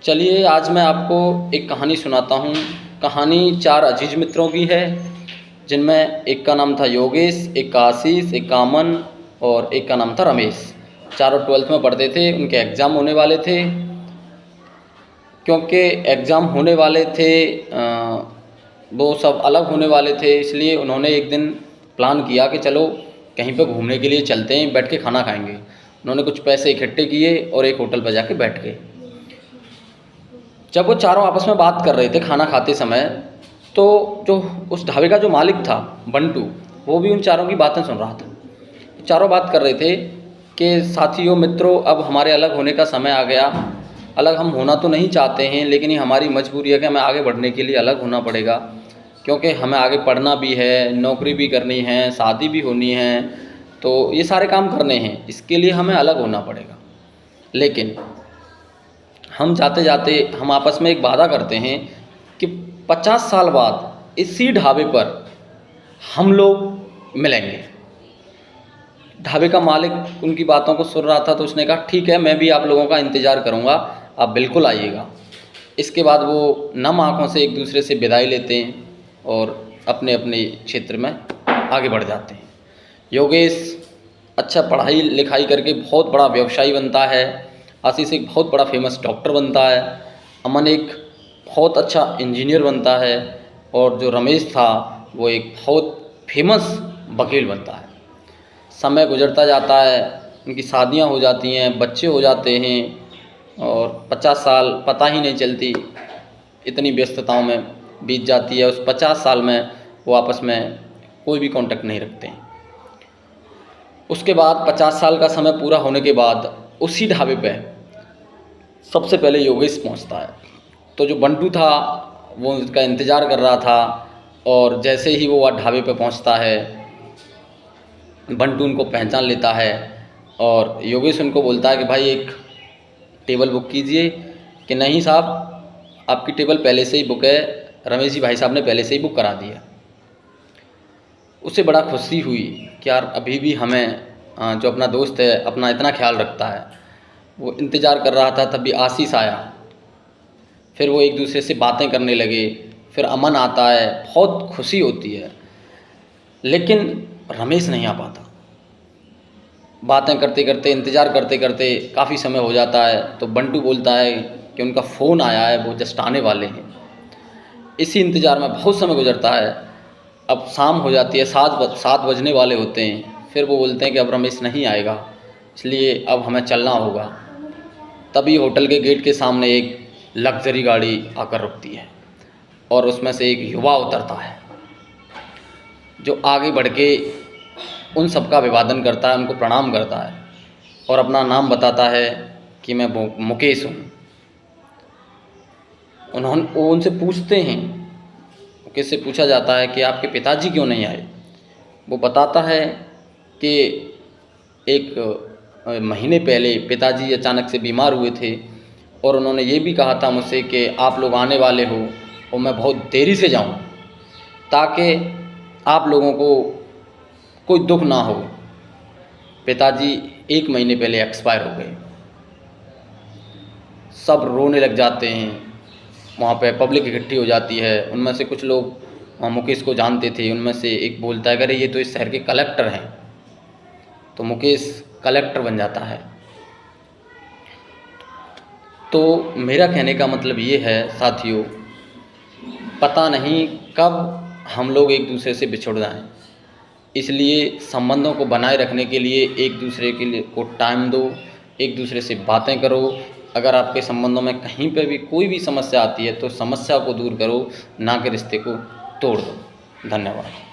चलिए आज मैं आपको एक कहानी सुनाता हूँ। कहानी चार अजीज मित्रों की है, जिनमें एक का नाम था योगेश, एक का आशीष, एक का अमन और एक का नाम था रमेश। चारों 12th में पढ़ते थे। उनके एग्ज़ाम होने वाले थे। क्योंकि एग्ज़ाम होने वाले थे, वो सब अलग होने वाले थे, इसलिए उन्होंने एक दिन प्लान किया कि चलो कहीं पर घूमने के लिए चलते हैं, बैठ के खाना खाएंगे। उन्होंने कुछ पैसे इकट्ठे किए और एक होटल पर जाके बैठ गए। जब वो चारों आपस में बात कर रहे थे खाना खाते समय, तो जो उस ढाबे का जो मालिक था बंटू, वो भी उन चारों की बातें सुन रहा था। चारों बात कर रहे थे कि साथियों, मित्रों, अब हमारे अलग होने का समय आ गया। अलग हम होना तो नहीं चाहते हैं, लेकिन ये हमारी मजबूरी है कि हमें आगे बढ़ने के लिए अलग होना पड़ेगा, क्योंकि हमें आगे पढ़ना भी है, नौकरी भी करनी है, शादी भी होनी है, तो ये सारे काम करने हैं। इसके लिए हमें अलग होना पड़ेगा। लेकिन हम जाते जाते हम आपस में एक वादा करते हैं कि 50 साल बाद इसी ढाबे पर हम लोग मिलेंगे। ढाबे का मालिक उनकी बातों को सुन रहा था, तो उसने कहा ठीक है, मैं भी आप लोगों का इंतज़ार करूंगा, आप बिल्कुल आइएगा। इसके बाद वो नम आँखों से एक दूसरे से विदाई लेते हैं और अपने अपने क्षेत्र में आगे बढ़ जाते हैं। योगेश अच्छा पढ़ाई लिखाई करके बहुत बड़ा व्यवसायी बनता है। आशीष एक बहुत बड़ा फेमस डॉक्टर बनता है। अमन एक बहुत अच्छा इंजीनियर बनता है। और जो रमेश था वो एक बहुत फेमस वकील बनता है। समय गुजरता जाता है, उनकी शादियां हो जाती हैं, बच्चे हो जाते हैं और 50 साल पता ही नहीं चलती, इतनी व्यस्तताओं में बीत जाती है। उस 50 साल में वो आपस में कोई भी कांटेक्ट नहीं रखते हैं। उसके बाद 50 साल का समय पूरा होने के बाद उसी ढाबे पे सबसे पहले योगेश पहुंचता है। तो जो बंटू था वो उसका इंतज़ार कर रहा था, और जैसे ही वो ढाबे पे पहुंचता है, बंटू उनको पहचान लेता है और योगेश उनको बोलता है कि भाई एक टेबल बुक कीजिए। कि नहीं साहब, आपकी टेबल पहले से ही बुक है, रमेश जी भाई साहब ने पहले से ही बुक करा दिया। उसे बड़ा खुशी हुई कि यार अभी भी हमें जो अपना दोस्त है अपना इतना ख्याल रखता है। वो इंतज़ार कर रहा था, तभी आशीष आया। फिर वो एक दूसरे से बातें करने लगे। फिर अमन आता है, बहुत खुशी होती है। लेकिन रमेश नहीं आ पाता। बातें करते करते, इंतज़ार करते करते काफ़ी समय हो जाता है। तो बंटू बोलता है कि उनका फ़ोन आया है, वो जस्ट आने वाले हैं। इसी इंतज़ार में बहुत समय गुजरता है। अब शाम हो जाती है, 7 बजने वाले होते हैं। फिर वो बोलते हैं कि अब रमेश नहीं आएगा, इसलिए अब हमें चलना होगा। तभी होटल के गेट के सामने एक लग्जरी गाड़ी आकर रुकती है और उसमें से एक युवा उतरता है, जो आगे बढ़ के उन सबका अभिवादन करता है, उनको प्रणाम करता है और अपना नाम बताता है कि मैं मुकेश हूँ। वो उनसे पूछते हैं, मुकेश से पूछा जाता है कि आपके पिताजी क्यों नहीं आए। वो बताता है कि एक महीने पहले पिताजी अचानक से बीमार हुए थे और उन्होंने ये भी कहा था मुझसे कि आप लोग आने वाले हो और मैं बहुत देरी से जाऊं, ताकि आप लोगों को कोई दुख ना हो। पिताजी 1 महीने पहले एक्सपायर हो गए। सब रोने लग जाते हैं। वहाँ पे पब्लिक इकट्ठी हो जाती है। उनमें से कुछ लोग मुकेश को जानते थे। उनमें से एक बोलता है, अरे ये तो इस शहर के कलेक्टर हैं। तो मुकेश कलेक्टर बन जाता है। तो मेरा कहने का मतलब ये है साथियों, पता नहीं कब हम लोग एक दूसरे से बिछुड़ जाएं। इसलिए संबंधों को बनाए रखने के लिए एक दूसरे के लिए को टाइम दो, एक दूसरे से बातें करो। अगर आपके संबंधों में कहीं पर भी कोई भी समस्या आती है तो समस्या को दूर करो, ना कि रिश्ते को तोड़ दो। धन्यवाद।